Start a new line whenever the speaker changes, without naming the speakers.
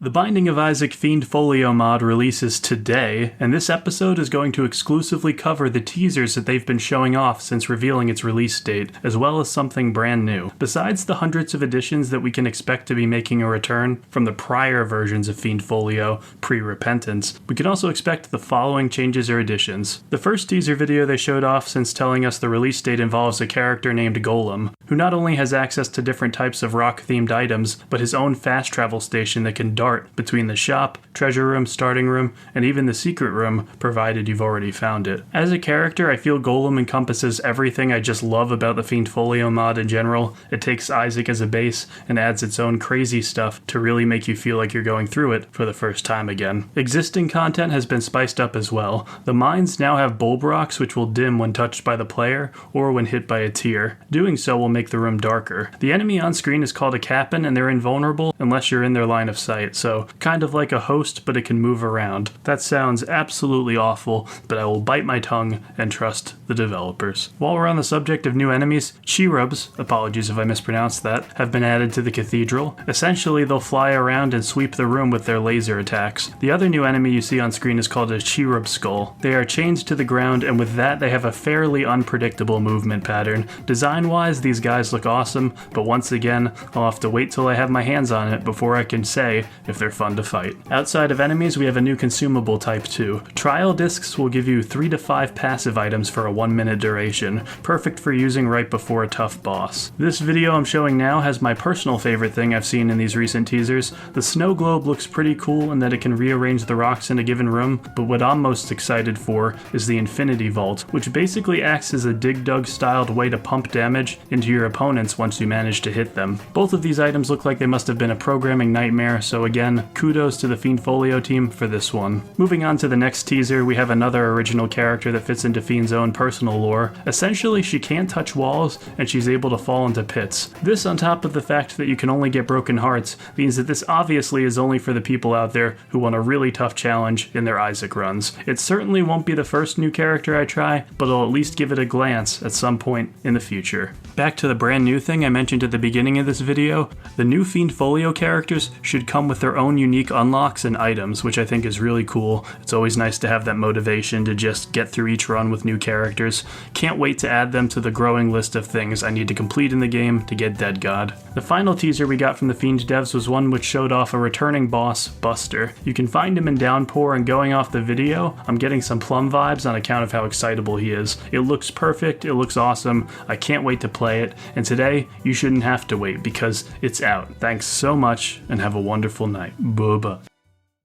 The Binding of Isaac Fiend Folio mod releases today, and this episode is going to exclusively cover the teasers that they've been showing off since revealing its release date, as well as something brand new. Besides the hundreds of additions that we can expect to be making a return from the prior versions of Fiend Folio pre-Repentance, we can also expect the following changes or additions. The first teaser video they showed off since telling us the release date involves a character named Golem, who not only has access to different types of rock-themed items, but his own fast travel station that can dart between the shop, treasure room, starting room, and even the secret room, provided you've already found it. As a character, I feel Golem encompasses everything I just love about the Fiend Folio mod in general. It takes Isaac as a base and adds its own crazy stuff to really make you feel like you're going through it for the first time again. Existing content has been spiced up as well. The mines now have bulb rocks which will dim when touched by the player or when hit by a tear. Doing so will make the room darker. The enemy on screen is called a Cap'n, and they're invulnerable unless you're in their line of sight, so kind of like a host, but it can move around. That sounds absolutely awful, but I will bite my tongue and trust the developers. While we're on the subject of new enemies, cherubs, apologies if I mispronounced that, have been added to the cathedral. Essentially, they'll fly around and sweep the room with their laser attacks. The other new enemy you see on screen is called a cherub skull. They are chained to the ground, and with that, they have a fairly unpredictable movement pattern. Design-wise, these guys look awesome, but once again, I'll have to wait till I have my hands on it before I can say if they're fun to fight. Outside of enemies, we have a new consumable type too. Trial discs will give you 3 to 5 passive items for a 1-minute duration, perfect for using right before a tough boss. This video I'm showing now has my personal favorite thing I've seen in these recent teasers. The snow globe looks pretty cool in that it can rearrange the rocks in a given room, but what I'm most excited for is the Infinity Vault, which basically acts as a Dig Dug styled way to pump damage into your opponents once you manage to hit them. Both of these items look like they must have been a programming nightmare, so again, kudos to the Fiend Folio team for this one. Moving on to the next teaser, we have another original character that fits into Fiend's own personal lore. Essentially, she can't touch walls, and she's able to fall into pits. This, on top of the fact that you can only get broken hearts, means that this obviously is only for the people out there who want a really tough challenge in their Isaac runs. It certainly won't be the first new character I try, but I'll at least give it a glance at some point in the future. Back to the brand new thing I mentioned at the beginning of this video, the new Fiend Folio characters should come with their own unique unlocks and items, which I think is really cool. It's always nice to have that motivation to just get through each run with new characters. Can't wait to add them to the growing list of things I need to complete in the game to get Dead God. The final teaser we got from the Fiend devs was one which showed off a returning boss, Buster. You can find him in Downpour, and going off the video, I'm getting some Plum vibes on account of how excitable he is. It looks perfect, it looks awesome, I can't wait to play it, and today you shouldn't have to wait because it's out. Thanks so much, and have a wonderful night. Bye-bye.